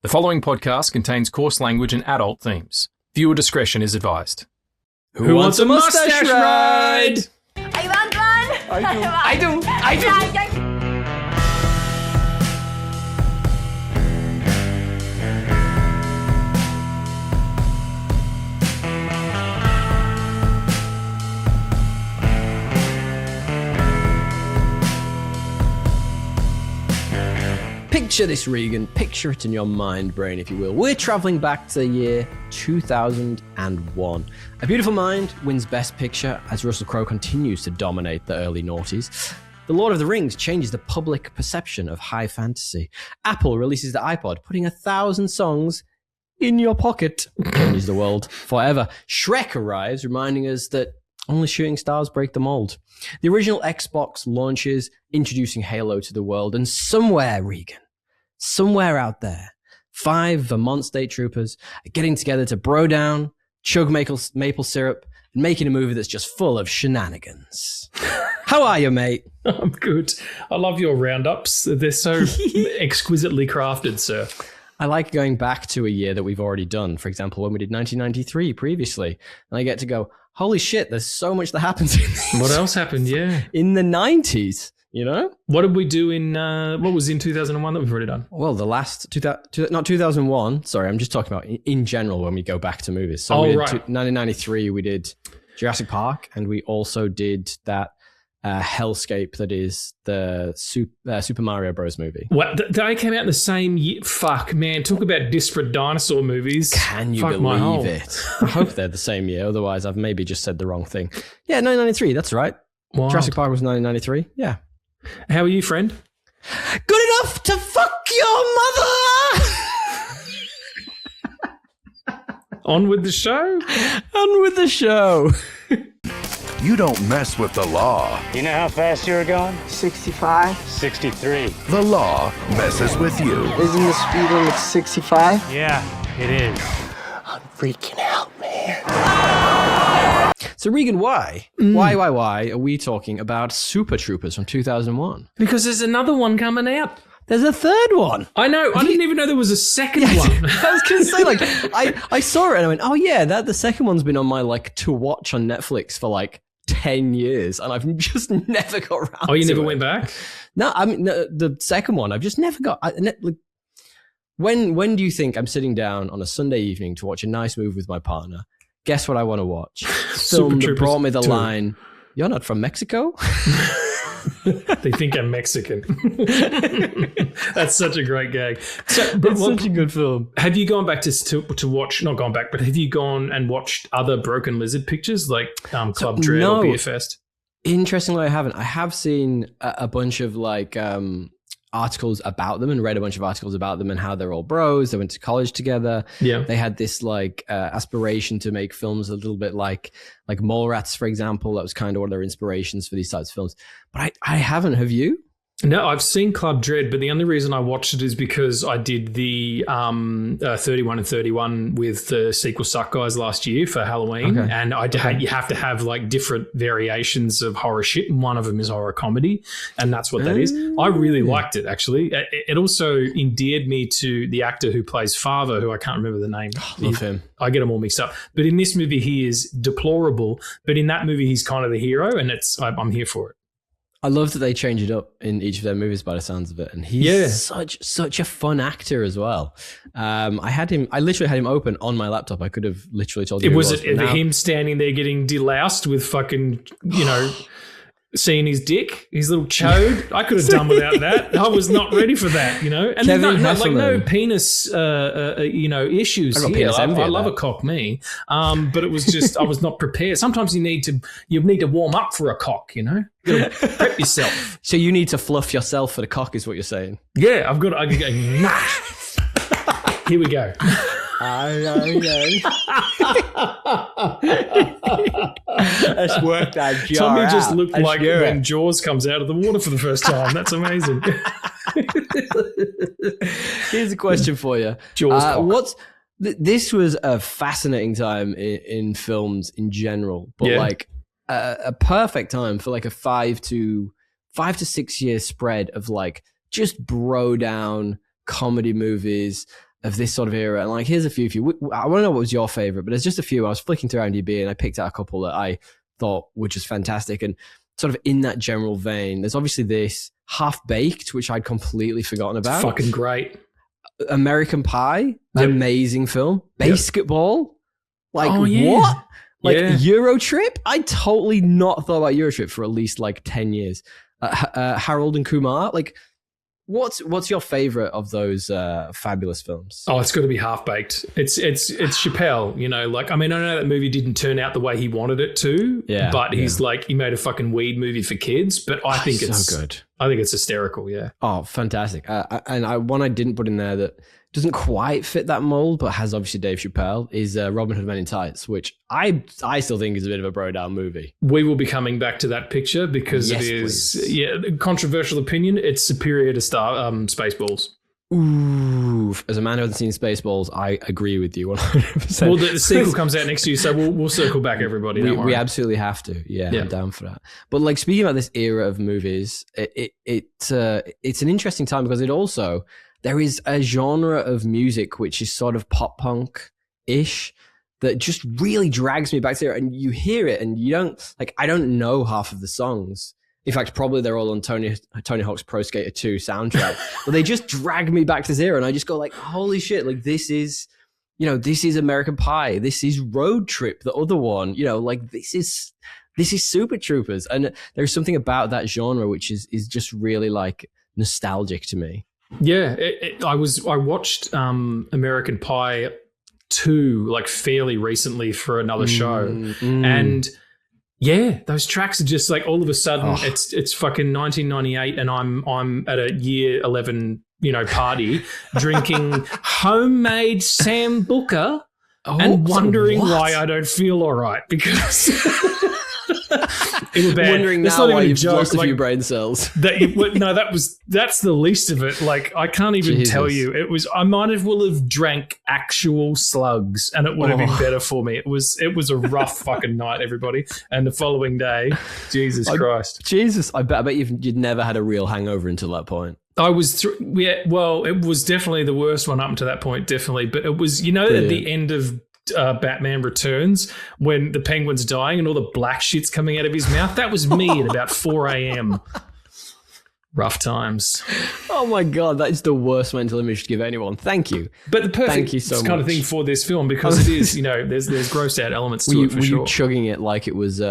The following podcast contains coarse language and adult themes. Viewer discretion is advised. Who wants a mustache ride? I want one. I do. Picture this, Regan. Picture it in your mind brain, if you will. We're traveling back to the year 2001. A Beautiful Mind wins Best Picture as Russell Crowe continues to dominate the early noughties. The Lord of the Rings changes the public perception of high fantasy. Apple releases the iPod, putting 1,000 songs in your pocket. Changes the world forever. Shrek arrives, reminding us that only shooting stars break the mold. The original Xbox launches, introducing Halo to the world. And somewhere, Regan, somewhere out there, 5 Vermont State Troopers are getting together to bro down, chug maple syrup, and making a movie that's just full of shenanigans. How are you, mate? I'm good. I love your roundups. They're so exquisitely crafted, sir. I like going back to a year that we've already done. For example, when we did 1993 previously, and I get to go, holy shit, there's so much that happens in this. What else happened? Yeah. In the 90s, you know? What did we do in, what was in 2001 that we've already done? Well, the last, not 2001, sorry, I'm just talking about in general when we go back to movies. So we did 1993, we did Jurassic Park, and we also did that hellscape that is the Super Mario Bros. Movie. What? They came out in the same year? Fuck, man. Talk about disparate dinosaur movies. Can you believe it? I hope they're the same year. Otherwise, I've maybe just said the wrong thing. Yeah, 1993. That's right. Wild. Jurassic Park was 1993. Yeah. How are you, friend? Good enough to fuck your mother! On with the show? On with the show. You don't mess with the law. You know how fast you were going? 65. 63. The law messes with you. Isn't the speed limit 65? Yeah, it is. I'm freaking out, man. So, Regan, why? Why are we talking about Super Troopers from 2001? Because there's another one coming out. There's a third one. I know. I didn't even know there was a second one. I was going to say, like, I saw it and I went, oh yeah, the second one's been on my, like, to watch on Netflix for, like, 10 years, and I've just never got around to it. Oh, you never went back? No, I mean, the second one, I've just never got... When do you think I'm sitting down on a Sunday evening to watch a nice movie with my partner? Guess what I want to watch? Film that brought me the line, "You're not from Mexico?" They think I'm Mexican. That's such a great gag. So, it's such a good film. Have you gone back to watch, not gone back, but have you gone and watched other Broken Lizard pictures like Club Dread or Beer Fest? Interestingly, I haven't. I have seen a bunch of like articles about them and read a bunch of articles about them and how they're all bros. They went to college together. Yeah. They had this like aspiration to make films a little bit like Mallrats, for example. That was kind of one of their inspirations for these types of films. But I haven't. Have you? No, I've seen Club Dread, but the only reason I watched it is because I did the 31 and 31 with the Sequel Suck guys last year for Halloween. Okay. And you have to have like different variations of horror shit, and one of them is horror comedy, and that's what that is. I really liked it, actually. It also endeared me to the actor who plays Father, who I can't remember the name. Love him. I get them all mixed up. But in this movie, he is deplorable, but in that movie, he's kind of the hero, and I'm here for it. I love that they change it up in each of their movies by the sounds of it. And he's such a fun actor as well. I literally had him open on my laptop. I could have literally told you. Was it him standing there getting deloused with fucking, seeing his dick, his little chode? I could have done without that. I was not ready for that, And no penis, issues here. I love a cock, me. But it was just, I was not prepared. Sometimes you need to warm up for a cock, You got to prep yourself. So you need to fluff yourself for the cock, is what you're saying? Yeah, I can go, nah. Here we go. Let's work that jar Tommy out. just looked like when Jaws comes out of the water for the first time. That's amazing. Here's a question for you. Jaws. This was a fascinating time in films in general, but a perfect time for like a 5 to 6 year spread of like just bro down comedy movies. this sort of era. And like, here's a few for you. I want to know what was your favorite, but there's just a few. I was flicking through IMDb and I picked out a couple that I thought were just fantastic. And sort of in that general vein, there's obviously this Half Baked, which I'd completely forgotten about. It's fucking great. American Pie, amazing film. Basketball, like yeah. what? Like Euro Trip? I totally not thought about Euro Trip for at least like 10 years. Harold and Kumar, like what's your favorite of those fabulous films? Oh, it's got to be Half Baked. It's Chappelle, you know, like, I mean, I know that movie didn't turn out the way he wanted it to, but he's like, he made a fucking weed movie for kids, but I think it's so good. I think it's hysterical, yeah. Oh, fantastic. One I didn't put in there that doesn't quite fit that mold, but has obviously Dave Chappelle, is Robin Hood Men in Tights, which I still think is a bit of a bro down movie. We will be coming back to that picture because it is, controversial opinion, it's superior to Spaceballs. Ooh, as a man who hasn't seen Spaceballs, I agree with you 100%. Well, the sequel comes out next year, so we'll circle back, everybody. We absolutely have to. Yeah, I'm down for that. But like, speaking about this era of movies, it's an interesting time because it also, there is a genre of music which is sort of pop punk-ish that just really drags me back to it. And you hear it and you don't, like, I don't know half of the songs. In fact, probably they're all on Tony Hawk's Pro Skater 2 soundtrack. But they just drag me back to zero. And I just go like, holy shit, like this is American Pie. This is Road Trip, the other one. You know, like this is Super Troopers. And there's something about that genre which is just really like nostalgic to me. Yeah, I watched American Pie 2 like fairly recently for another show, and yeah, those tracks are just like all of a sudden it's fucking 1998, and I'm at a year 11 party drinking homemade Sambuca and wondering why I don't feel all right because. It was bad. Wondering that's now not why even you've a joke. lost a few brain cells. That's the least of it. Like, I can't even tell you. It was. I might as well have drank actual slugs, and it would have been better for me. It was a rough fucking night, everybody. And the following day, Jesus Christ, I bet you'd never had a real hangover until that point. I was. It was definitely the worst one up to that point, definitely. But it was, at the end of. Batman Returns when the Penguin's dying and all the black shit's coming out of his mouth. That was me at about 4 a.m. Rough times. Oh my God, that is the worst mental image to give anyone. Thank you. But the perfect Thank you so kind much. of thing for this film because it is, there's grossed out elements to it for sure. Were you chugging it like it was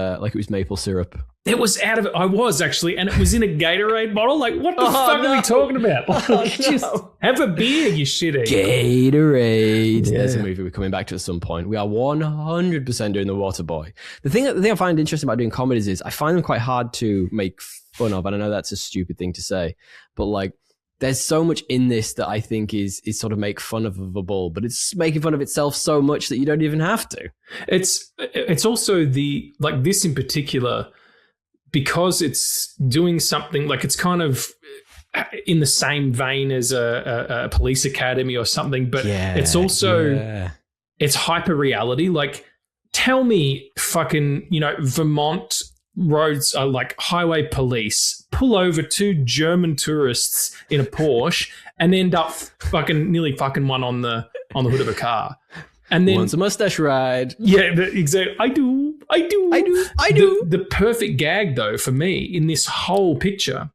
maple syrup? It was out of it. I was actually, and it was in a Gatorade bottle. Like, what the fuck are we talking about? Just have a beer, you shitty. Gatorade. Yeah. There's a movie we're coming back to at some point. We are 100% doing The Waterboy. The thing I find interesting about doing comedies is I find them quite hard to make fun of, and I know that's a stupid thing to say, but like, there's so much in this that I think is sort of make fun of a bull, but it's making fun of itself so much that you don't even have to. It's also like this in particular. Because it's doing something like it's kind of in the same vein as a police academy or something, but it's also it's hyper reality. Like, tell me, fucking, Vermont roads are like highway police pull over 2 German tourists in a Porsche and end up nearly fucking one on the hood of a car. And then once a mustache ride. Yeah, exactly. I do. The perfect gag, though, for me in this whole picture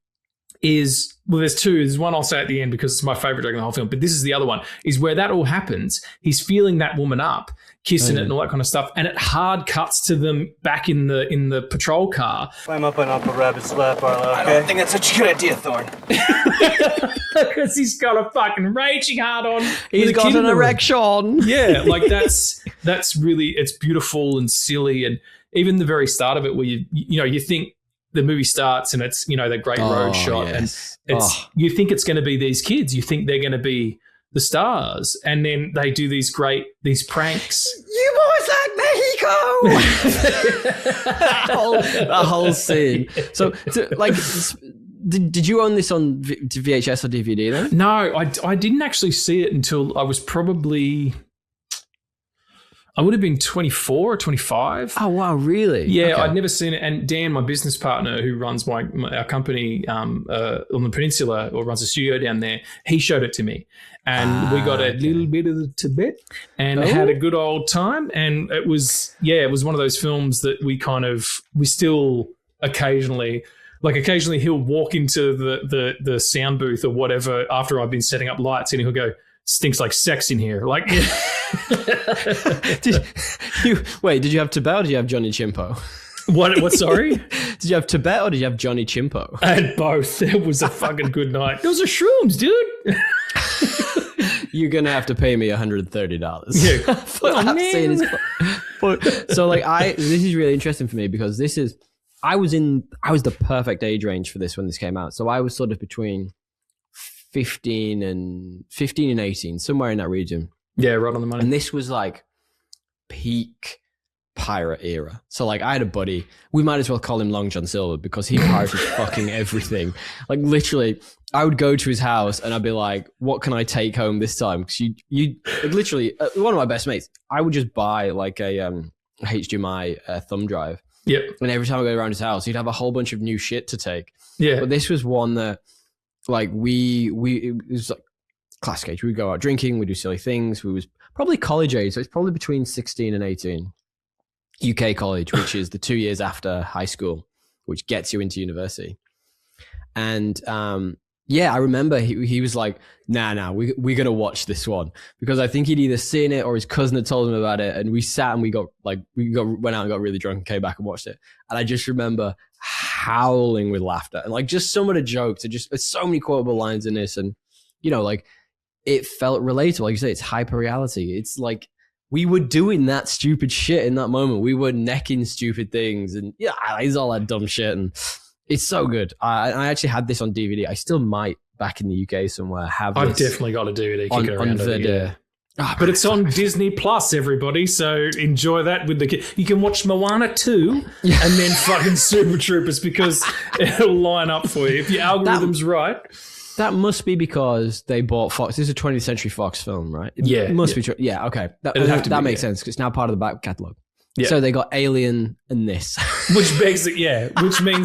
is, well, there's two. There's one I'll say at the end because it's my favorite joke in the whole film, but this is the other one, is where that all happens. He's feeling that woman up, kissing it and all that kind of stuff, and it hard cuts to them back in the patrol car. Climb up on Uncle Rabbit's lap, Arlo, okay? I don't think that's such a good idea, Thorne. Because he's got a fucking raging hard on. He's got an erection. Yeah, like that's really, it's beautiful and silly, and even the very start of it where you think the movie starts and it's the great road shot, yes. and it's you think it's going to be these kids, you think they're going to be the stars, and then they do these pranks. You boys like Mexico. that whole scene. So like. Did you own this on VHS or DVD then? No, I didn't actually see it until I was probably, I would have been 24 or 25. Oh, wow, really? Yeah, Okay. I'd never seen it. And Dan, my business partner who runs our company on the peninsula or runs a studio down there, he showed it to me. And we got a little bit of the Tibet and had a good old time. And it was one of those films that we still occasionally he'll walk into the sound booth or whatever after I've been setting up lights and he'll go, stinks like sex in here. Like, Did you have Tibet or did you have Johnny Chimpo? What? Sorry? Did you have Tibet or did you have Johnny Chimpo? I had both. It was a fucking good night. Those are shrooms, dude. You're gonna have to pay me $130. Yeah. So like this is really interesting for me because I was the perfect age range for this when this came out. So I was sort of between 15 and 18, somewhere in that region. Yeah, right on the money. And this was like peak pirate era. So like I had a buddy, we might as well call him Long John Silver because he pirated fucking everything. Like literally, I would go to his house and I'd be like, what can I take home this time? Because you like literally, one of my best mates, I would just buy like a HDMI thumb drive. Yep. And every time I go around his house, he'd have a whole bunch of new shit to take. Yeah. But this was one that like it was like classic age. We'd go out drinking, we'd do silly things. We was probably college age. So it's probably between 16 and 18. UK college, which is the 2 years after high school, which gets you into university. And I remember he was like, nah, we're going to watch this one. Because I think he'd either seen it or his cousin had told him about it. And we sat and went out and got really drunk and came back and watched it. And I just remember howling with laughter. And like just some of the jokes, there's so many quotable lines in this. And, you know, like it felt relatable. Like you say, it's hyper reality. It's like, we were doing that stupid shit in that moment. We were necking stupid things and it's all that dumb shit. And it's so good. I actually had this on DVD. I still might back in the UK somewhere have this. I've definitely got a DVD kicking around over here. But it's on Disney Plus, everybody. So enjoy that with the kid. You can watch Moana 2 and then fucking Super Troopers because it'll line up for you if your algorithm's right. That must be because they bought Fox. This is a 20th Century Fox film, right? Yeah. It must be true. Yeah, okay. That makes sense because it's now part of the back catalogue. Yeah. So they got Alien and this. Which means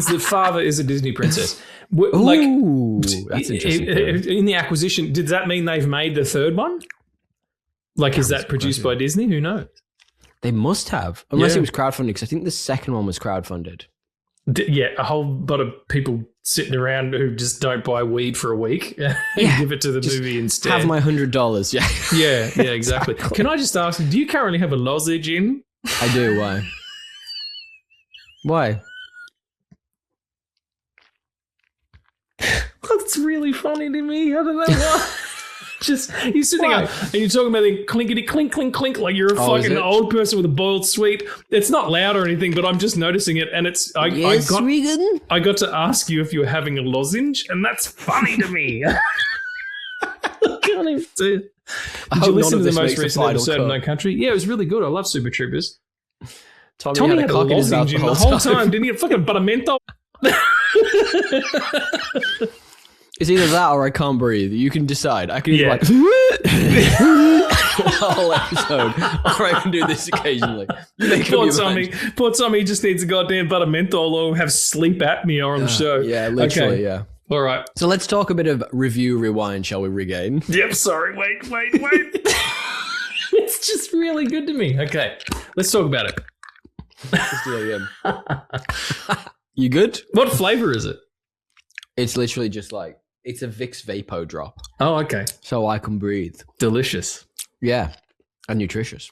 that father is a Disney princess. Ooh, that's interesting. In the acquisition, did that mean they've made the third one? Like, is that produced by Disney? Who knows? They must have. Unless it was crowdfunded, because I think the second one was crowdfunded. A whole lot of people sitting around who just don't buy weed for a week and give it to the movie instead. Have my $100, Yeah, exactly. Can I just ask, do you currently have a lozenge in? I do. Why? Why? That's really funny to me. I don't know why. Just you're sitting up and you're talking about the clinkety clink clink clink like you're a fucking old person with a boiled sweet. It's not loud or anything, but I'm just noticing it, and it's I got to ask you if you were having a lozenge, and that's funny to me. I can't even do it. Did you listen to the most recent episode of No Country? Yeah, it was really good. I love Super Troopers. Tommy had a lozenge in the whole time. Didn't he? Fucking buttermento. It's either that or I can't breathe. You can decide. I can either like the whole episode, or I can do this occasionally. Poor Tommy just needs a goddamn buttermenthol or have sleep apnea on the show. Yeah, literally, okay. All right. So let's talk a bit of review rewind, shall we, Regain? Yep, sorry. Wait. It's just really good to me. Okay, let's talk about it. Let's do it again. You good? What flavor is it? It's literally just like, it's a Vicks Vapo drop. Oh, okay. So I can breathe. Delicious. Yeah. And nutritious.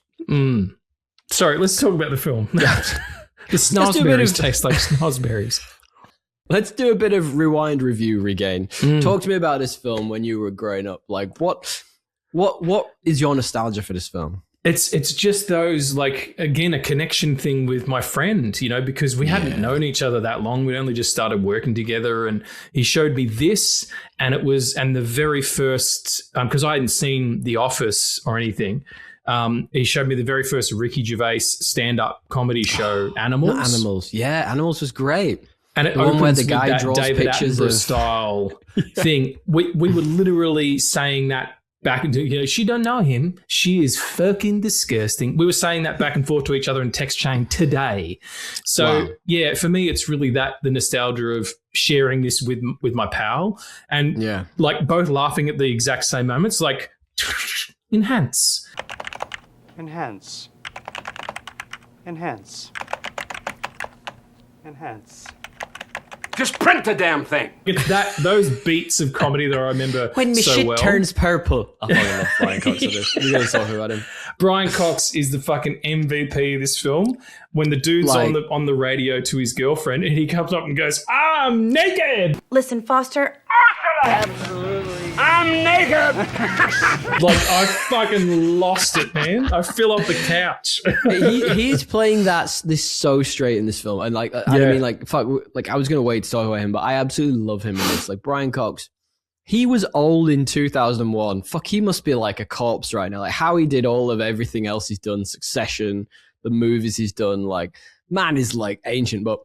Sorry, let's talk about the film. The snozberries taste like snozberries. Let's do a bit of rewind review, Regain. Talk to me about this film when you were growing up. Like, what is your nostalgia for this film? It's just those, like, again, a connection thing with my friend, you know, because we hadn't known each other that long. We'd only just started working together, and he showed me this, and the very first, because I hadn't seen The Office or anything, he showed me the very first Ricky Gervais stand-up comedy show, Animals. Not Animals. Yeah, Animals was great. And it the one where the guy draws David pictures of style thing. We were literally saying that back into, she don't know him. She is fucking disgusting. We were saying that back and forth to each other in text chain today. So yeah, for me, it's really the nostalgia of sharing this with my pal and like both laughing at the exact same moments, like enhance. Enhance. Enhance. Enhance. Just print the damn thing. It's those beats of comedy that I remember when my so shit well. turns purple. I fucking love Brian Cox of this. We're going to talk about him. Brian Cox is the fucking MVP of this film. When the dude's on the radio to his girlfriend and he comes up and goes, "I'm naked." Listen, Foster. Absolutely. I'm naked. Like, I fucking lost it, man. I fell off the couch. He's playing this so straight in this film. And like, I mean, like, fuck, like I was going to wait to talk about him, but I absolutely love him in this. Like Brian Cox, he was old in 2001. Fuck, he must be like a corpse right now. Like how he did all of everything else he's done, Succession, the movies he's done, like, man is like ancient, but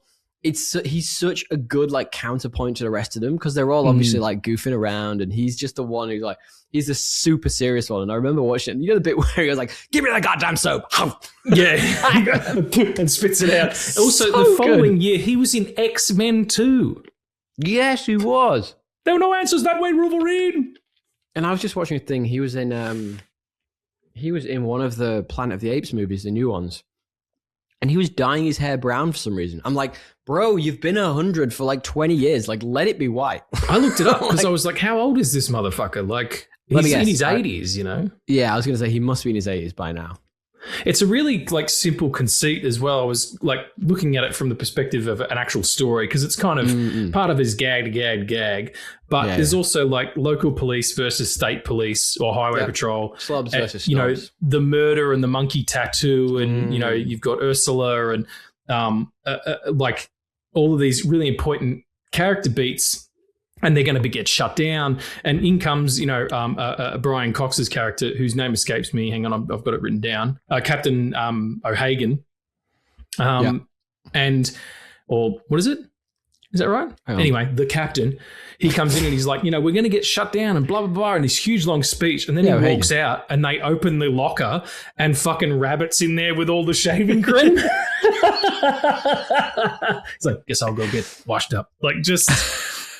he's such a good like counterpoint to the rest of them because they're all obviously like goofing around and he's just the one who's like, he's a super serious one. And I remember watching it, the bit where he was like, "Give me that goddamn soap." Yeah. And spits it out. Also, the following year, he was in X-Men 2. Yes, he was. There were no answers that way, Wolverine. And I was just watching a thing. He was in one of the Planet of the Apes movies, the new ones. And he was dyeing his hair brown for some reason. I'm like, bro, you've been 100 for like 20 years. Like, let it be white. I looked it up because I was like, how old is this motherfucker? Like, he's in his 80s, you know? Yeah, I was going to say he must be in his 80s by now. It's a really like simple conceit as well. I was like looking at it from the perspective of an actual story because it's kind of part of his gag. But there's also like local police versus state police or highway patrol. Slubs versus you know, snobs. the murder and the monkey tattoo and, you know, you've got Ursula and like all of these really important character beats. And they're going to get shut down. And in comes, you know, Brian Cox's character, whose name escapes me. Hang on, I've got it written down. Captain O'Hagan. Or what is it? Is that right? Anyway, the captain, he comes in and he's like, you know, we're going to get shut down and blah, blah, blah. And this huge long speech. And then he walks out and they open the locker and fucking Rabbit's in there with all the shaving cream. He's like, guess I'll go get washed up. Like just...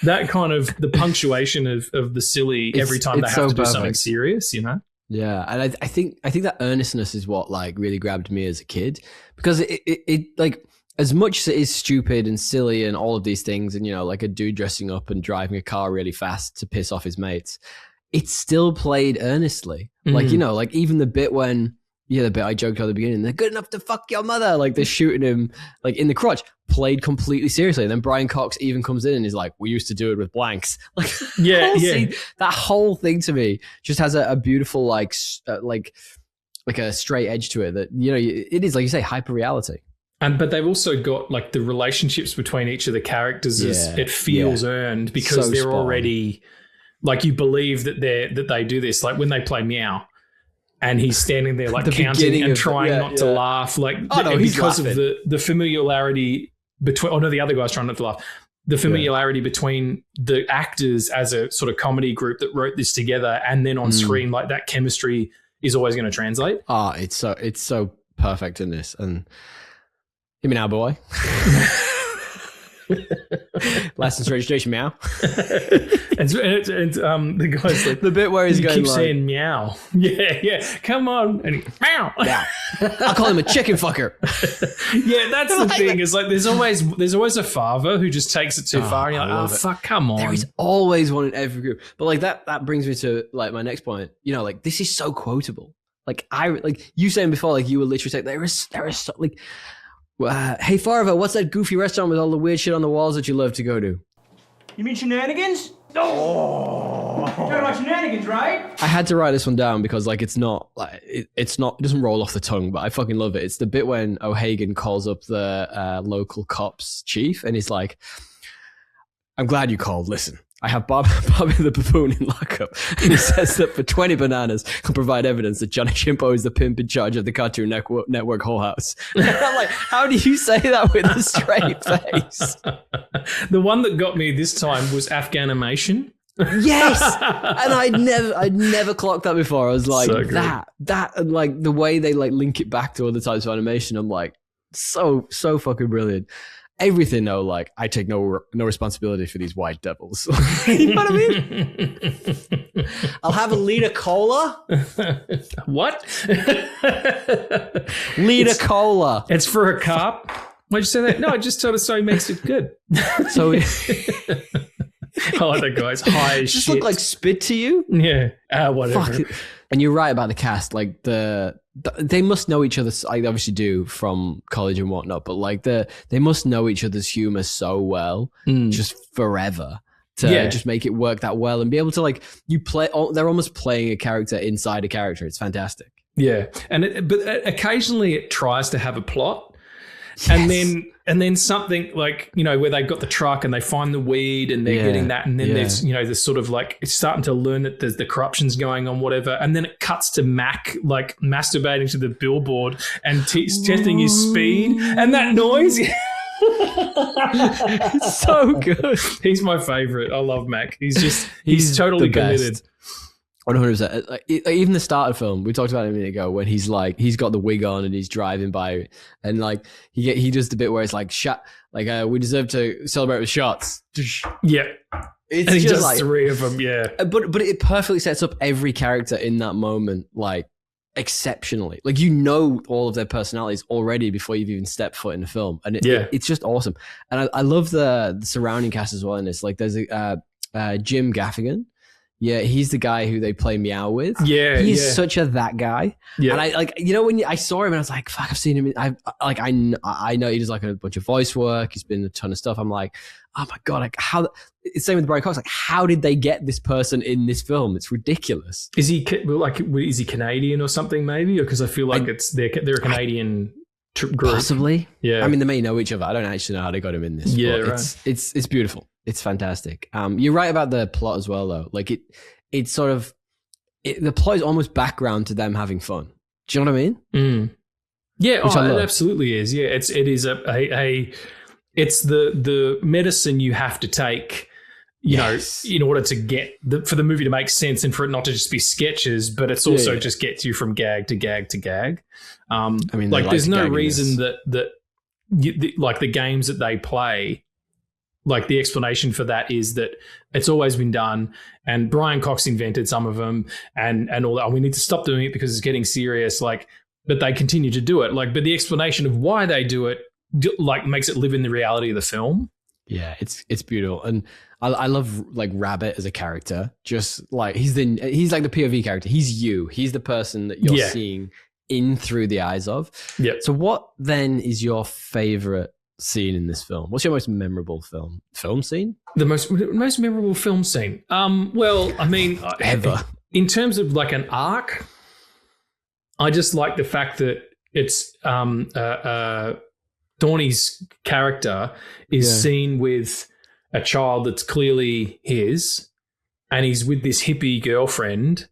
that kind of the punctuation of the silly every time they have to do something serious, you know? Yeah, and I think that earnestness is what like really grabbed me as a kid because it like as much as it is stupid and silly and all of these things and you know like a dude dressing up and driving a car really fast to piss off his mates, it's still played earnestly. Like you know like even the bit when the bit I joked at the beginning, they're good enough to fuck your mother. Like they're shooting him like in the crotch, played completely seriously. And then Brian Cox even comes in and is like, we used to do it with blanks. Like, that whole thing to me just has a beautiful, like a straight edge to it that, you know, it is like you say, hyper reality. But they've also got like the relationships between each of the characters it feels earned because they're already like, you believe that they do this. Like when they play Meow, and he's standing there like counting and trying not to laugh, like because of the familiarity between. Oh no, the other guy's trying not to laugh. The familiarity between the actors as a sort of comedy group that wrote this together, and then on screen, like that chemistry is always going to translate. It's so perfect in this. And hear me now, boy. License registration, meow. and the guy's like the bit where he keeps like, saying meow. Yeah, come on, and he, meow. I'll call him a chicken fucker. Yeah, that's the thing. Is like there's always a father who just takes it too far. And you're like, fuck, come on. There is always one in every group. But like that brings me to like my next point. You know, like this is so quotable. Like you saying before, like you were literally saying there is so, like. Hey Farva, what's that goofy restaurant with all the weird shit on the walls that you love to go to? You mean shenanigans? Oh, you're talking about shenanigans, right? I had to write this one down because like it's not like it doesn't roll off the tongue, but I fucking love it. It's the bit when O'Hagan calls up the local cops chief and he's like, "I'm glad you called. Listen, I have Bobby the Baboon in lockup, and he says that for 20 bananas, he'll provide evidence that Johnny Chimpo is the pimp in charge of the Cartoon Network Whole House." And I'm like, how do you say that with a straight face? The one that got me this time was Afghanimation. Yes, and I'd never clocked that before. I was like, So that, and like the way they like link it back to other types of animation. I'm like, so fucking brilliant. Everything though, like I take no responsibility for these white devils. You know what I mean? I'll have a litre cola. What? Litre cola. It's for a cop. Why'd you say that? No, I just told us so he makes it good. So I like that guy's high as just shit. look like spit to you. Yeah. Whatever. Fuck it. And you're right about the cast. Like they must know each other. I obviously do from college and whatnot, but like they must know each other's humor so well, just forever to just make it work that well and be able to like they're almost playing a character inside a character. It's fantastic. Yeah, but occasionally it tries to have a plot, yes. and then something like, you know, where they've got the truck and they find the weed and they're getting that, and then there's, you know, there's sort of like it's starting to learn that there's the corruption's going on, whatever, and then it cuts to Mac like masturbating to the billboard and testing his speed, and that noise. It's so good. He's my favorite. I love Mac. He's totally committed. 100%. Like, even the start of the film, we talked about it a minute ago, when he's like, he's got the wig on and he's driving by, and like he does the bit where it's like shot, like we deserve to celebrate with shots. Yeah, it's and he just does like 3 of them. Yeah, but it perfectly sets up every character in that moment, like exceptionally. Like, you know all of their personalities already before you've even stepped foot in the film, and it's just awesome. And I love the surrounding cast as well in this. Like, there's Jim Gaffigan. Yeah, he's the guy who they play Meow with. Yeah, he's such a that guy. Yeah, and I like, you know, when I saw him and I was like, fuck, I've seen him. I know he does like a bunch of voice work. He's been in a ton of stuff. I'm like, oh my god, like how? It's same with Brian Cox. Like, how did they get this person in this film? It's ridiculous. Is he Canadian or something maybe? Or because I feel like they're a Canadian group. Possibly. Yeah. I mean, they may know each other. I don't actually know how they got him in this. Yeah, right. It's beautiful. It's fantastic. You're right about the plot as well, though. Like it's sort of the plot is almost background to them having fun. Do you know what I mean? Mm. Yeah, it absolutely is. Yeah, it's the medicine you have to take, you know, in order to get for the movie to make sense and for it not to just be sketches, but it's also just gets you from gag to gag to gag. I mean, like there's no reason that like the games that they play. Like the explanation for that is that it's always been done, and Brian Cox invented some of them, and all that. We need to stop doing it because it's getting serious. Like, but they continue to do it. Like, but the explanation of why they do it, like, makes it live in the reality of the film. Yeah, it's beautiful, and I love like Rabbit as a character. Just like he's like the POV character. He's you. He's the person that you're seeing in through the eyes of. Yeah. So, what then is your favorite scene in this film? What's your most memorable film scene? The most memorable film scene. Well, I mean, ever. In terms of like an arc, I just like the fact that it's Donnie's character is seen with a child that's clearly his, and he's with this hippie girlfriend.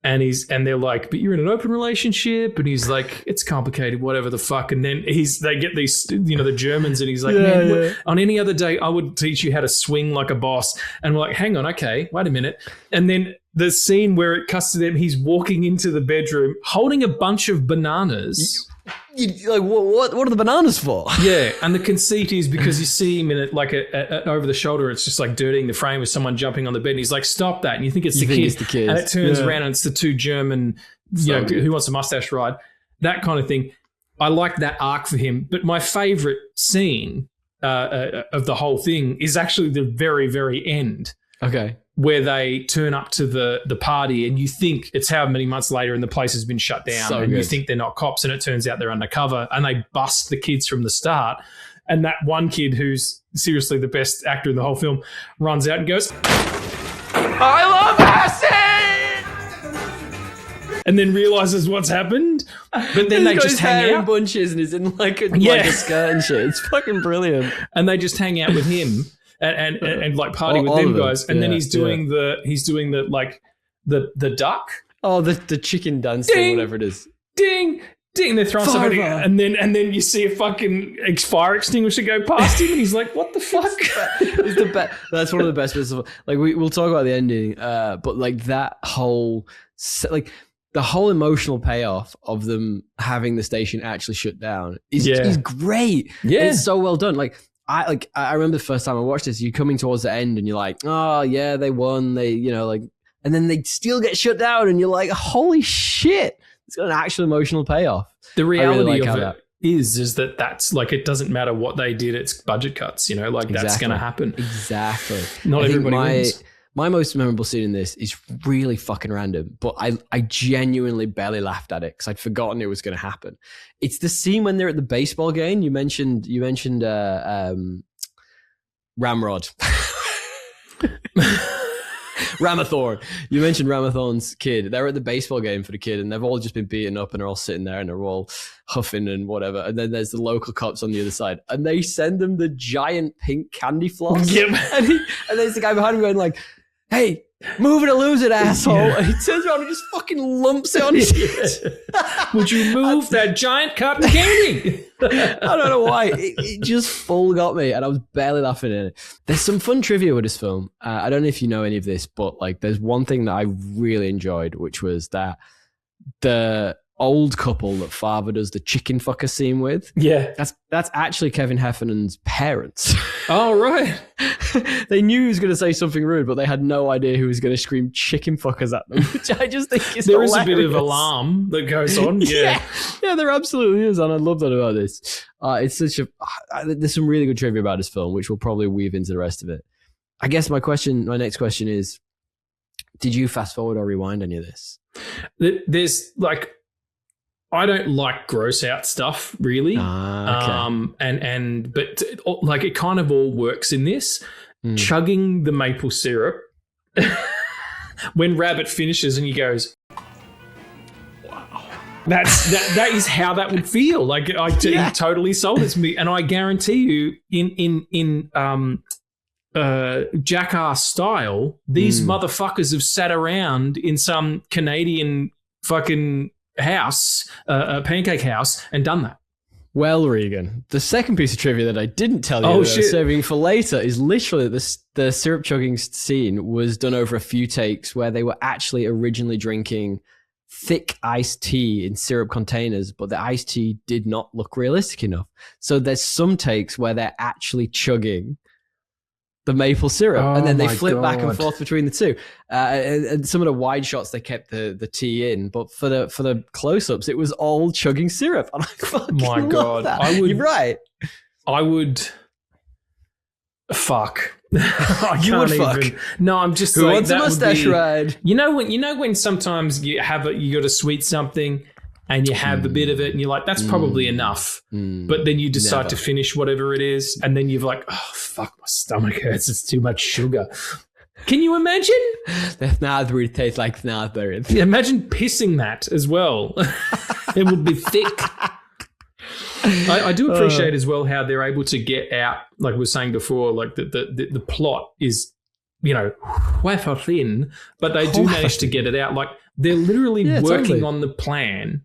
And they're like, but you're in an open relationship, and he's like, it's complicated, whatever the fuck. And then they get these, you know, the Germans, and he's like, on any other day, I would teach you how to swing like a boss. And we're like, hang on, okay, wait a minute. And then the scene where it cuts to them, he's walking into the bedroom holding a bunch of bananas. Like, what are the bananas for? Yeah, and the conceit is because you see him in it like a over the shoulder, it's just like dirtying the frame with someone jumping on the bed, and he's like, stop that, and you think it's the kid, and it turns around and it's the 2 German, you know, who wants a mustache ride, that kind of thing. I like that arc for him, but my favorite scene of the whole thing is actually the very, very end. Okay. Where they turn up to the party, and you think it's how many months later and the place has been shut down, and you think they're not cops, and it turns out they're undercover, and they bust the kids from the start. And that one kid, who's seriously the best actor in the whole film, runs out and goes, I love acid! And then realizes what's happened. But then they just hang out in bunches, and he's in like a skirt and shit. It's fucking brilliant. And they just hang out with him. And like party with them guys, and then he's doing the duck. Oh, the chicken dance thing, whatever it is. Ding, and they're throwing somebody, and then you see a fucking fire extinguisher go past him, and he's like, "What the fuck?" It's the best. That's one of the best bits of, like, we'll talk about the ending, but like that whole, like, the whole emotional payoff of them having the station actually shut down is great. Yeah, it's so well done. Like I remember the first time I watched this, you're coming towards the end, and you're like, "Oh yeah, they won." They, you know, like, and then they still get shut down, and you're like, "Holy shit!" It's got an actual emotional payoff. The reality of it is that that's like, it doesn't matter what they did, it's budget cuts, you know, like that's going to happen. Exactly. Not everybody wins. My most memorable scene in this is really fucking random, but I genuinely barely laughed at it because I'd forgotten it was going to happen. It's the scene when they're at the baseball game. You mentioned Ramrod. Ramathorn. You mentioned Ramathorn's kid. They're at the baseball game for the kid, and they've all just been beaten up, and they're all sitting there, and they're all huffing and whatever. And then there's the local cops on the other side, and they send them the giant pink candy floss. Yep. And there's the guy behind him going like, "Hey, move it or lose it, asshole!" Yeah. And he turns around and just fucking lumps it on his head. Would you move that giant cotton candy? I don't know why. It just full got me, and I was barely laughing at it. There's some fun trivia with this film. I don't know if you know any of this, but like, there's one thing that I really enjoyed, which was that the old couple that father does the chicken fucker scene with. Yeah, that's actually Kevin Heffernan's parents. Oh, right. They knew he was going to say something rude, but they had no idea who was going to scream chicken fuckers at them, which I just think is there hilarious. Is a bit of alarm that goes on. Yeah, there absolutely is, and I love that about this. It's such a there's some really good trivia about this film, which we'll probably weave into the rest of it. I guess my next question is, did you fast forward or rewind any of this? There's like, I don't like gross out stuff really. Okay. But like, it kind of all works in this. Chugging the maple syrup when Rabbit finishes and he goes, "Wow." That is how that would feel. Like, he totally sold it to me, and I guarantee you in Jackass style, these motherfuckers have sat around in some Canadian fucking house, a pancake house, and done that. Well, Regan, the second piece of trivia that I didn't tell you that I was saving for later is literally the syrup chugging scene was done over a few takes where they were actually originally drinking thick iced tea in syrup containers, but the iced tea did not look realistic enough. So there's some takes where they're actually chugging the maple syrup, and then they flip back and forth between the two. And some of the wide shots, they kept the tea in, but for the close-ups, it was all chugging syrup. And I fucking love that. You're right. I would. Fuck. You would fuck. No, I'm just. Who wants a mustache ride? You know when sometimes you got a sweet something, and you have a bit of it, and you're like, that's probably enough. But then you decide to finish whatever it is, and then you're like, oh, fuck, my stomach hurts. It's too much sugar. Can you imagine? The snarberry tastes like snarberry. Yeah, imagine pissing that as well. It would be thick. I do appreciate as well how they're able to get out, like we were saying before, like the plot is, wafer thin, but they do manage to get it out. Like, they're literally working on the plan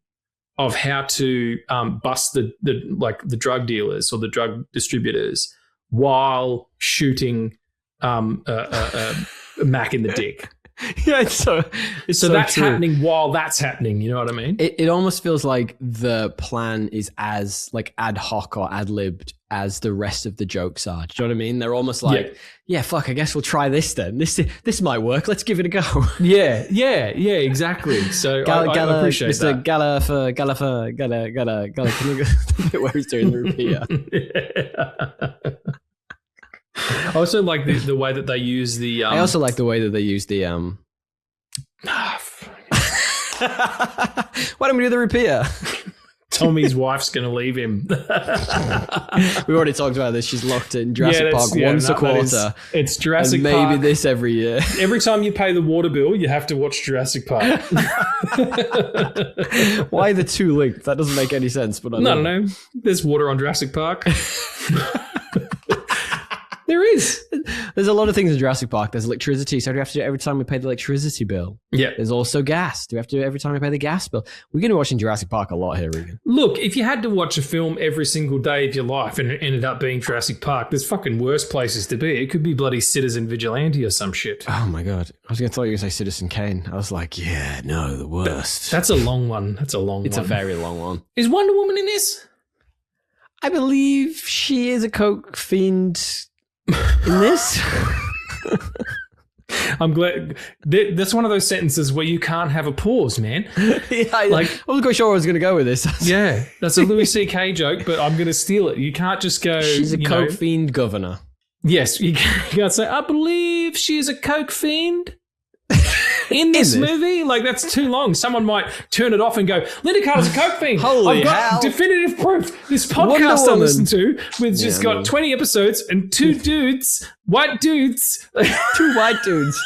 of how to bust the drug dealers or the drug distributors while shooting Mac in the dick. Yeah, so that's true. Happening while that's happening. You know what I mean? It almost feels like the plan is as like ad hoc or ad-libbed as the rest of the jokes are. Do you know what I mean? They're almost like, yeah, fuck, I guess we'll try this then. This might work. Let's give it a go. Yeah, exactly. So I appreciate Mr. that. Gala, can you go where he's doing the rupiah? I also like the way that they use the. I also like the way that they use the. Why don't we do the rupiah? Tommy's wife's going to leave him. We've already talked about this. She's locked in Jurassic Park once a quarter. It's Jurassic Park. Park. Maybe this every year. Every time you pay the water bill, you have to watch Jurassic Park. Why the two linked? That doesn't make any sense. But I don't know. There's water on Jurassic Park. There there is. There's a lot of things in Jurassic Park. There's electricity, so do we have to do it every time we pay the electricity bill? Yeah. There's also gas. Do we have to do it every time we pay the gas bill? We're going to be watching Jurassic Park a lot here, Regan. Look, if you had to watch a film every single day of your life and it ended up being Jurassic Park, there's fucking worse places to be. It could be bloody Citizen Vigilante or some shit. Oh my God. I was going to thought you were going to say Citizen Kane. I was like, yeah, no, the worst. That's a long one. It's a very long one. Is Wonder Woman in this? I believe she is a coke fiend in this. I'm glad. That's one of those sentences where you can't have a pause, man. Yeah, I wasn't quite sure where I was going to go with this. Yeah, that's a Louis C.K. joke, but I'm going to steal it. You can't just go. She's a coke fiend governor. Yes, you can't say, I believe she is a coke fiend. In this movie, like that's too long. Someone might turn it off and go, Linda Carter's a coke fiend. Holy I've got hell. definitive proof. This podcast I listen to with just got 20 episodes and two dudes, white dudes. Two white dudes.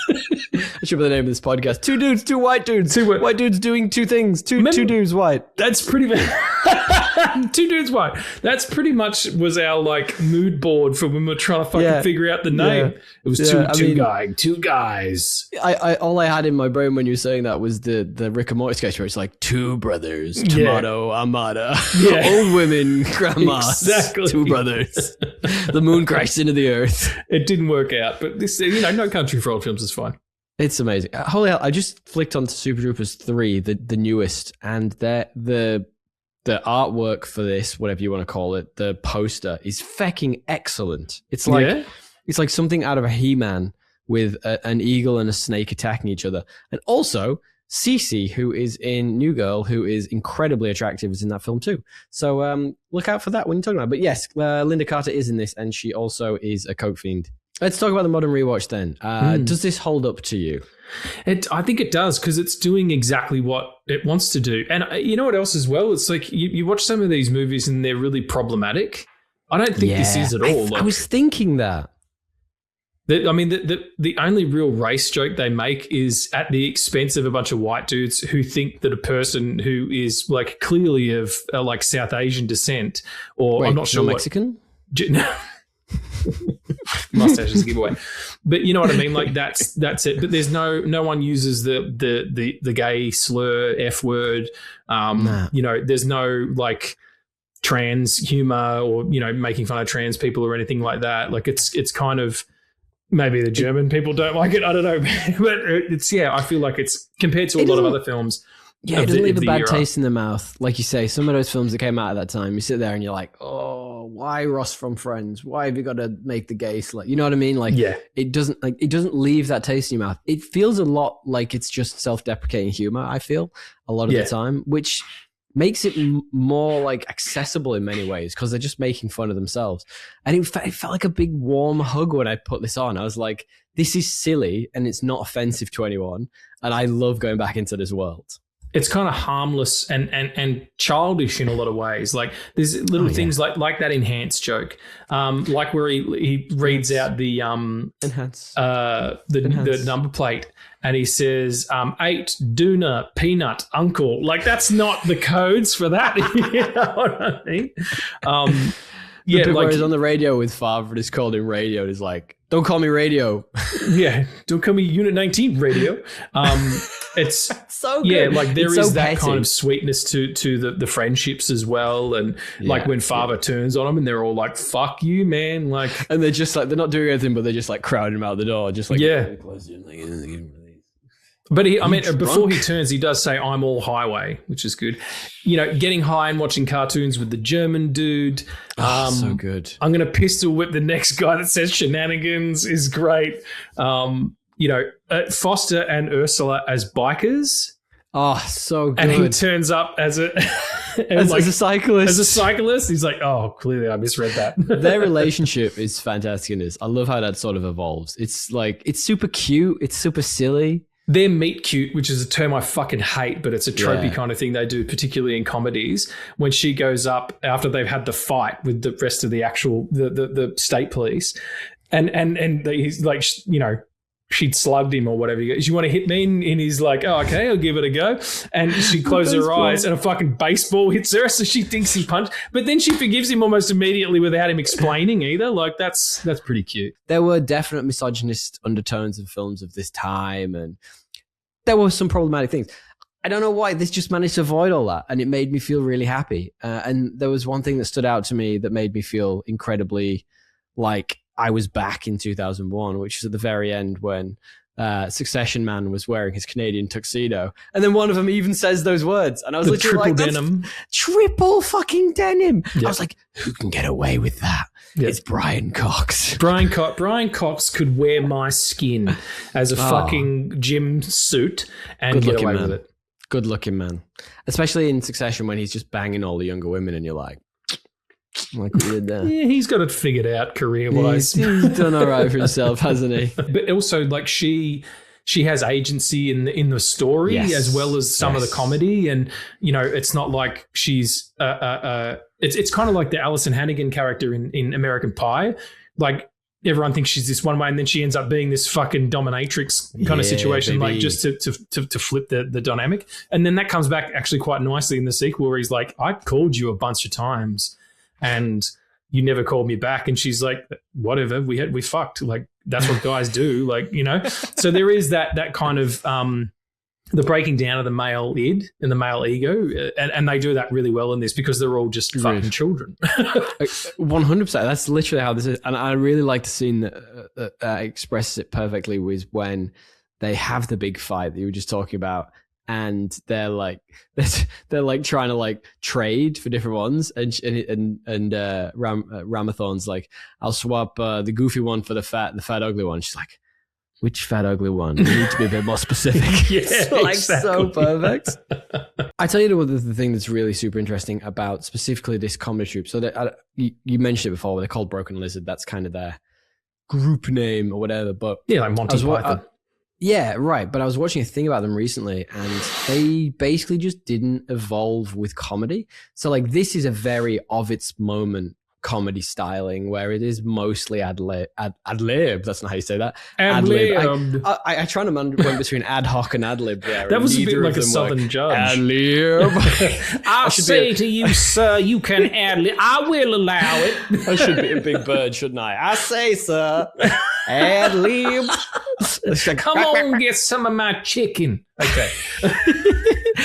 That should be the name of this podcast. Two dudes, two white dudes. White dudes doing two things. Two dudes white. That's pretty much... Two dudes white. That's pretty much was our like mood board for when we were trying to fucking figure out the name. Yeah. It was two guys. I all I had in my brain when you were saying that was the Rick and Morty sketch where it's like two brothers, tomato, amada, old women, grandma, exactly. Two brothers. The moon crashed into the earth. It didn't work out, but this, No Country for Old Films is fine. It's amazing. Holy hell! I just flicked onto Super Troopers 3, the newest, and the artwork for this, whatever you want to call it, the poster is fucking excellent. It's like it's like something out of a He-Man with an eagle and a snake attacking each other. And also, Cece, who is in New Girl, who is incredibly attractive, is in that film too. So look out for that when you're talking about it. But yes, Linda Carter is in this, and she also is a coke fiend. Let's talk about the modern rewatch then. Does this hold up to you? I think it does, because it's doing exactly what it wants to do. And you know what else as well? It's like you watch some of these movies and they're really problematic. I don't think this is at all. I was thinking that. The only real race joke they make is at the expense of a bunch of white dudes who think that a person who is like clearly of like South Asian descent, or I'm not sure, Mexican. Mustache is a giveaway, but you know what I mean. Like that's it. But there's no one uses the gay slur F word. You know, there's no like trans humor or making fun of trans people or anything like that. Like it's kind of. Maybe the German people don't like it. I don't know. But I feel like it's compared to a lot of other films. Yeah, it doesn't leave a bad taste in the mouth. Like you say, some of those films that came out at that time, you sit there and you're like, oh, why Ross from Friends? Why have you got to make the gay slut? You know what I mean? Like, it doesn't leave that taste in your mouth. It feels a lot like it's just self-deprecating humor, I feel, a lot of the time, which makes it more like accessible in many ways because they're just making fun of themselves. And it felt like a big warm hug when I put this on. I was like, this is silly and it's not offensive to anyone. And I love going back into this world. It's kind of harmless and childish in a lot of ways. Like there's little things like that enhance joke, like where he reads out the the number plate and he says 8 Duna peanut uncle. Like that's not the codes for that. You know what I mean? Where he's on the radio with Favre and he's called him radio and he's like, don't call me radio. Don't call me Unit 19 radio. It's so good. Like there is that kind of sweetness to the friendships as well. And like when Favre turns on them and they're all like, fuck you, man. Like, and they're just like, they're not doing anything, but they're just like crowding him out the door. Just like, But before he turns, he does say, I'm all highway, which is good. You know, getting high and watching cartoons with the German dude. So good. I'm going to pistol whip the next guy that says shenanigans is great. Foster and Ursula as bikers. Oh, so good. And he turns up as a cyclist. As a cyclist. He's like, oh, clearly I misread that. Their relationship is fantastic in this. I love how that sort of evolves. It's like, it's super cute. It's super silly. They're meet cute, which is a term I fucking hate, but it's a tropey kind of thing they do, particularly in comedies. When she goes up after they've had the fight with the rest of the actual the state police, and he's like, she'd slugged him or whatever. He goes, you want to hit me? And he's like, oh, okay, I'll give it a go. And she closes her eyes and a fucking baseball hits her. So she thinks he punched. But then she forgives him almost immediately without him explaining either. Like, that's pretty cute. There were definite misogynist undertones in films of this time. And there were some problematic things. I don't know why. This just managed to avoid all that. And it made me feel really happy. And there was one thing that stood out to me that made me feel incredibly like I was back in 2001, which is at the very end when Succession Man was wearing his Canadian tuxedo. And then one of them even says those words. And I was literally like, denim. Triple fucking denim. Yep. I was like, who can get away with that? Yep. It's Brian Cox. Brian Cox could wear my skin as a fucking gym suit and get away with it. Good looking man. Especially in Succession when he's just banging all the younger women and you're like we did that. Yeah, he's got it figured out career-wise. He's done all right for himself, hasn't he? But also, like, she has agency in the story as well as some of the comedy, and you know, it's not like she's it's kind of like the Alison Hannigan character in American Pie. Like, everyone thinks she's this one way, and then she ends up being this fucking dominatrix kind of situation, baby. Like just to flip the dynamic. And then that comes back actually quite nicely in the sequel, where he's like, I called you a bunch of times and you never called me back. And she's like, whatever, we fucked. Like, that's what guys do. Like, you know, so there is that kind of, the breaking down of the male id and the male ego. And they do that really well in this because they're all just fucking children. 100%. That's literally how this is. And I really like the scene that expresses it perfectly was when they have the big fight that you were just talking about. And they're like trying to like trade for different ones, and Ramathorn's like, I'll swap the goofy one for the fat ugly one. She's like, which fat ugly one? You need to be a bit more specific. Yeah, like exactly. So perfect. I tell you the thing that's really super interesting about specifically this comedy troupe. So that you mentioned it before, they're called Broken Lizard. That's kind of their group name or whatever. But yeah, like Monty Python. Yeah, right. But I was watching a thing about them recently and they basically just didn't evolve with comedy. So like this is a very of its moment comedy styling where it is mostly ad lib. That's not how you say that. Ad lib. I try to went between ad hoc and ad lib there. That was a bit like a southern judge. Ad lib. I say to you, sir, you can ad lib. I will allow it. I should be a big bird, shouldn't I? I say, sir. Ad lib. Come on, get some of my chicken. Okay.